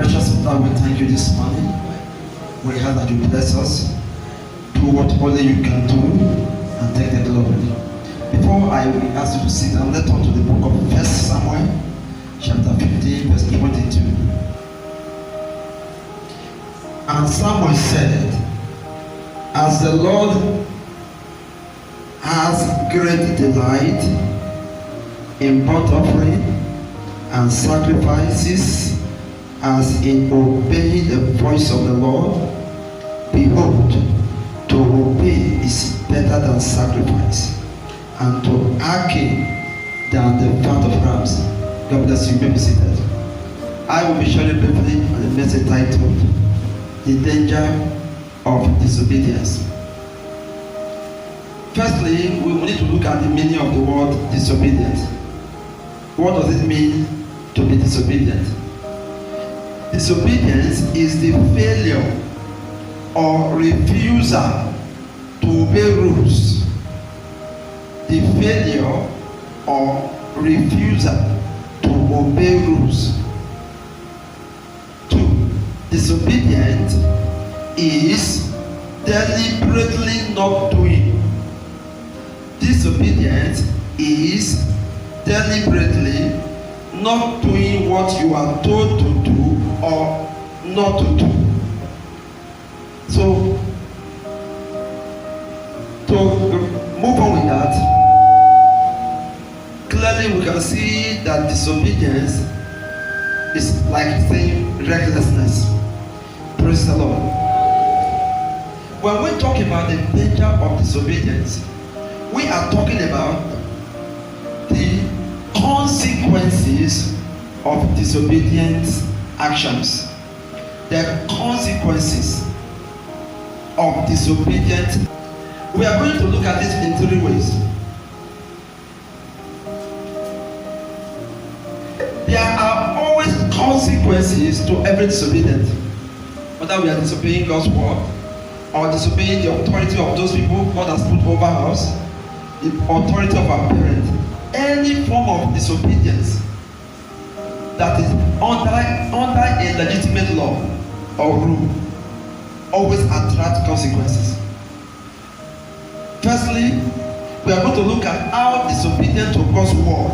Precious Father, we thank you this morning. We ask that you bless us. Do what only you can do and take the glory. Before I will ask you to sit down, let's turn to the book of 1 Samuel, chapter 15, verse 22. And Samuel said, as the Lord has great delight in burnt offering and sacrifices, as in obeying the voice of the Lord, behold, to obey is better than sacrifice, and to hearken than the fat of rams. God bless you. May be seated. I will be sharing briefly on the message titled, The Danger of Disobedience. Firstly, we need to look at the meaning of the word disobedient. What does it mean to be disobedient? Disobedience is the failure or refusal to obey rules. The failure or refusal to obey rules. 2. Disobedient is deliberately not doing. Disobedience is deliberately not doing what you are told to do or not to do. So, to move on with that, clearly we can see that disobedience is like saying recklessness. Praise the Lord. When we talk about the danger of disobedience, we are talking about the consequences of disobedient actions. The consequences of disobedient. We are going to look at this in 3 ways. There are always consequences to every disobedience. Whether we are disobeying God's word or disobeying the authority of those people God has put over us, the authority of our parents, any form of disobedience that is under a legitimate law or rule always attract consequences. Firstly, we are going to look at how disobedience to God's word,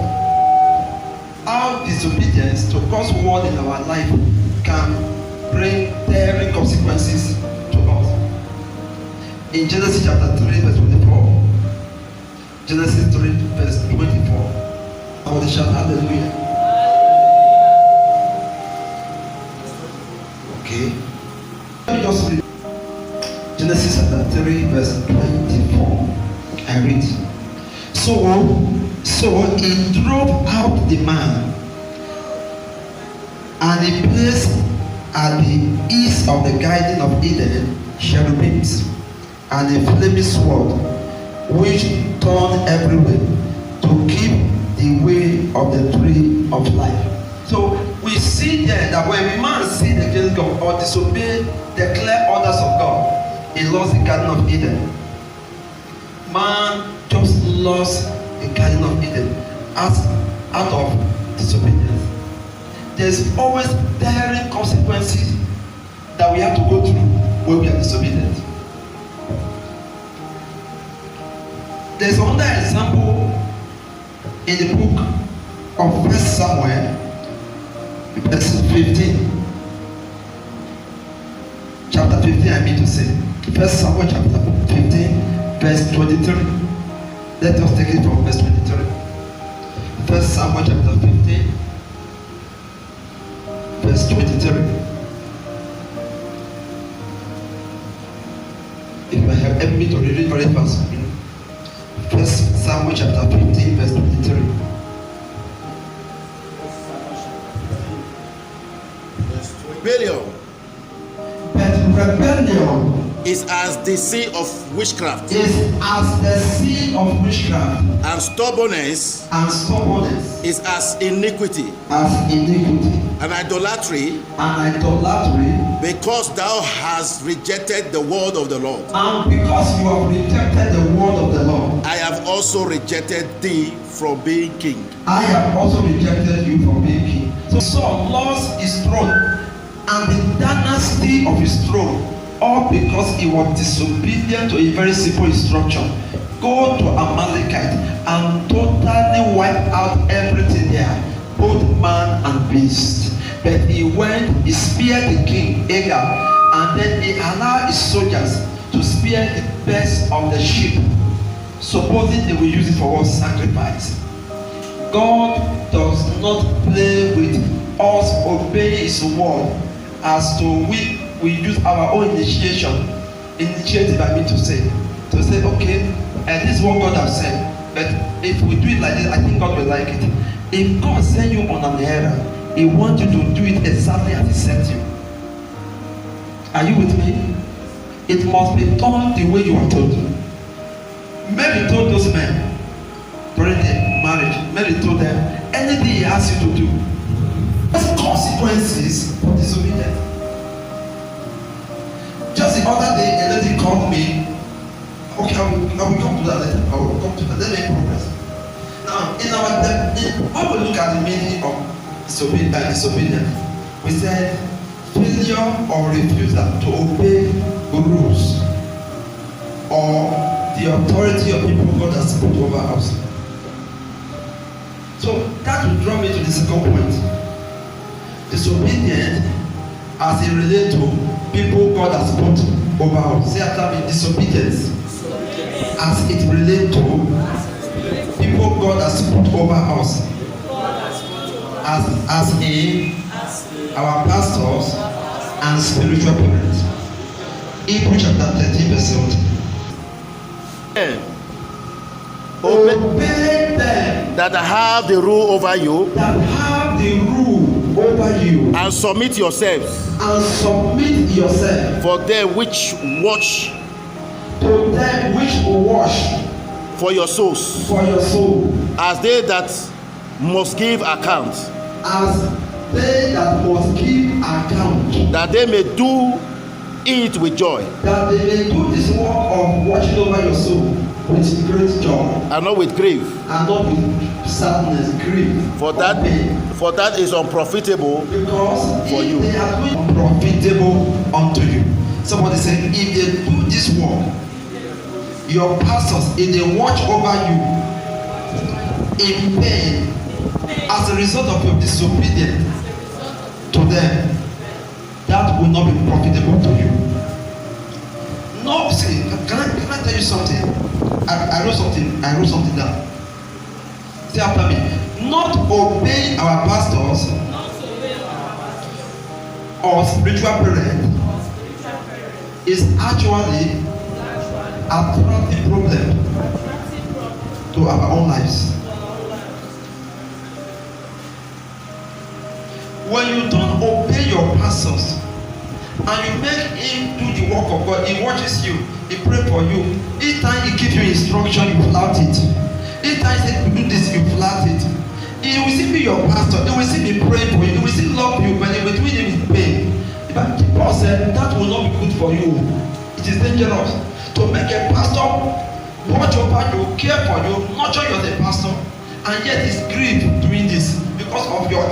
how disobedience to God's word in our life can bring terrible consequences to us. In Genesis chapter 3 verse 24, Genesis 3 verse 24, I will shout hallelujah. Okay. Let me just read Genesis chapter 3 verse 24. I read. So he drove out the man, and he placed at the east of the garden of Eden cherubims and a flaming sword, which turned everywhere to keep the way of the tree of life. So we see there that when man sinned against God or disobeyed the clear orders of God, he lost the Garden of Eden. Man just lost the Garden of Eden out of disobedience. There's always dire consequences that we have to go through when we are disobedient. There's another example in the book of 1 Samuel, verse 15. Chapter 15, I mean to say. 1 Samuel chapter 15, verse 23. Let us take it from verse 23. 1 Samuel chapter 15, verse 23. If you have helped me to read it very fast. 1 Samuel chapter 15, verse 23. Rebellion But rebellion is as the sin of witchcraft, is as the sin of witchcraft, and stubbornness is as iniquity, and idolatry, because thou hast rejected the word of the Lord. And because you have rejected the word of the Lord, I have also rejected thee from being king. I have also rejected you from being king. So Saul lost his throne and the dynasty of his throne, all because he was disobedient to a very simple instruction. Go to Amalekite and totally wipe out everything there, both man and beast. But he went, he speared the king Agag, and then he allowed his soldiers to spear the best of the sheep, supposing they will use it for sacrifice. God does not play with us obeying his word as to we use our own initiative, I mean to say, okay, and this is what God has said, but if we do it like this, I think God will like it. If God send you on an error, he wants you to do it exactly as he sent you. Are you with me? It must be done the way you are told. Mary told those men during the marriage, Mary told them, anything he asks you to do, there's consequences for disobedience. Just the other day, a lady called me. Okay, I will come to that later. I will come to that. Let me progress. Now, when we look at the meaning of disobedience, we said failure or refusal to obey rules or the authority of people God has put over us. So that will draw me to the second point. Disobedience as it relates to people God has put over us. Say after me, disobedience as it relates to people God has put over us. As in our pastors and spiritual parents. Hebrews chapter 13 verse 17. Obey them that have the rule over you, that have the rule over you, and submit yourselves, for them which watch, to them which watch for your souls, as they that must give account, that they may do it with joy, that they may do this work of watching over your soul with great joy, and not with grief, and not with sadness, grief, for that is unprofitable, because for you. They are doing unprofitable unto you. Somebody said, if they do this work, your pastors, if they watch over you in pain as a result of your disobedience to them, that will not be profitable to you. No, see, can I tell you something? I wrote something down. Say after me. Not obeying our pastors or spiritual parents is actually a traffic problem to our own lives. When you don't obey your pastors and you make him do the work of God, he watches you, he pray for you. Each time he gives you instruction, you flout it. Each time he says do this, you flout it. He will still be your pastor, he will still be praying for you, he will still love you, but he will do it with pain. But Paul said that will not be good for you. It is dangerous to make a pastor watch over you, care for you, nurture you as a pastor, and yet he's grieved doing this because of your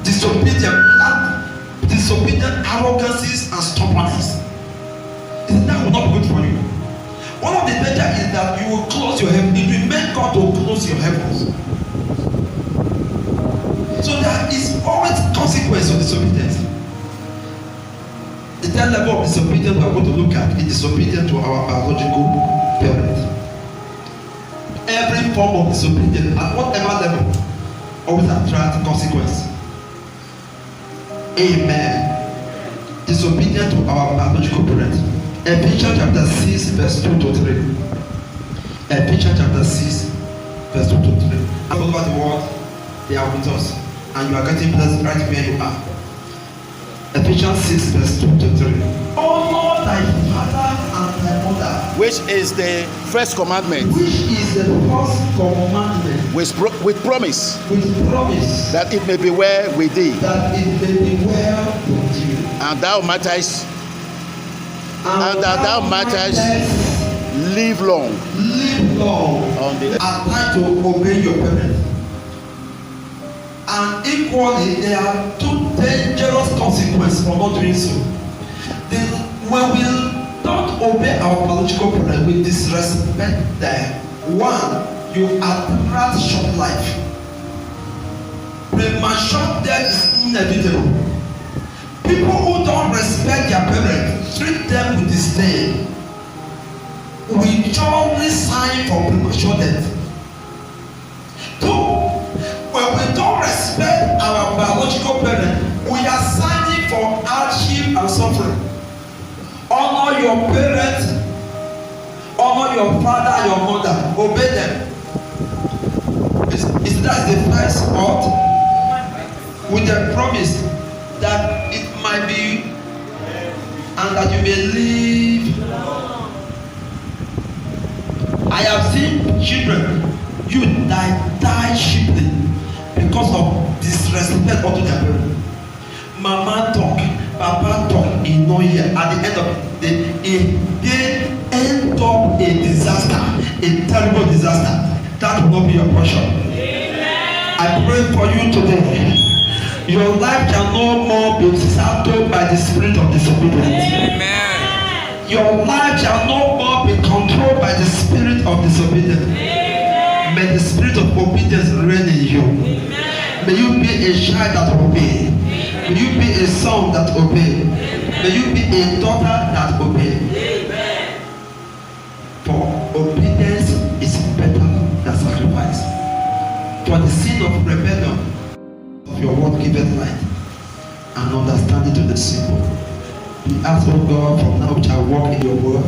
disobedient arrogances and stubbornness. That will not be good for you. One of the danger is that you will close your heaven. It will make God to close your heavens. So there is always consequence of disobedience. The third level of disobedience we are going to look at is disobedience to our biological parents. Every form of disobedience at whatever level always attracts consequence. Amen. Disobedient to our biological parents. Ephesians chapter 6 verse 2 to 3. Ephesians chapter 6 verse 2 to 3. All over the world, they are with us, and you are getting blessed right where you are. Ephesians 6 verse 2 to 3. Honor thy father and thy mother, which is the first commandment, with promise, that it may be well with thee, and thou mightest live long on the earth. And try to obey your parents. And equally, there are two dangerous consequence for not doing so. When we don't obey our biological parents, we disrespect them. One, you attract short life. Premature death is inevitable. People who don't respect their parents, treat them with disdain, we surely sign for premature death. Two, when we don't respect our biological parents, we are signing for hardship and suffering. Honor your parents, honor your father, your mother, obey them. Is that the first part? With the promise that it might be and that you may live. I have seen children, youth that die cheaply because of disrespect unto their parents. Mama talk, papa talk, he no hear. At the end of the day, they end up a disaster, a terrible disaster. That will not be your portion. Amen. I pray for you today. Your life shall no more be settled by the spirit of disobedience. Amen. Your life shall no more be controlled by the spirit of disobedience. Amen. May the spirit of obedience reign in you. Amen. May you be a child that obeys. May you be a son that obeys. May you be a daughter that obeys. For obedience is better than sacrifice. For the sin of rebellion, of your word giveth light and understanding to the simple. We ask, oh God, from now we shall walk in your word,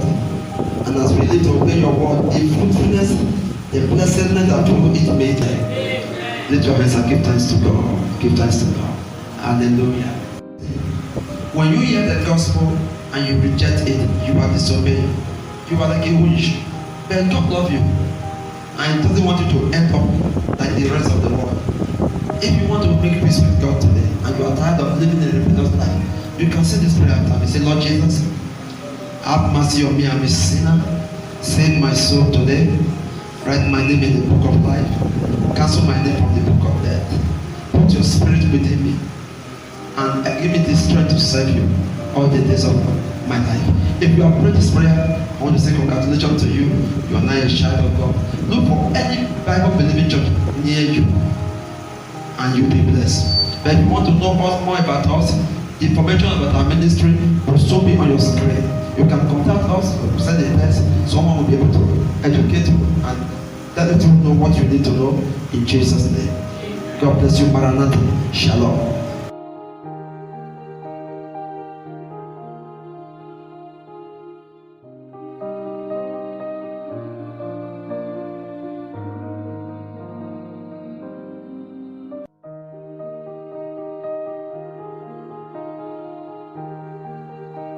and as we live to obey your word, the fruitfulness, the blessedness that follow it may die. Lift your hands and give thanks to God. Give thanks to God. Hallelujah. When you hear the gospel and you reject it, you are disobeying. You are like a witch. But God loves you, and He doesn't want you to end up like the rest of the world. If you want to make peace with God today, and you are tired of living a rebellious life, you can say this prayer after me. Say, Lord Jesus, have mercy on me. I'm a sinner. Save my soul today. Write my name in the book of life. Cancel my name from the book of death. Put your spirit within me, and give me the strength to serve you all the days of my life. If you have prayed this prayer, I want to say congratulations to you. You are now a child of God. Look for any Bible believing church near you, and you'll be blessed. But if you want to know more about us, information about our ministry will soon be on your screen. You can contact us or send a text. Someone will be able to educate you and let you know what you need to know in Jesus' name. God bless you. Maranatha. Shalom.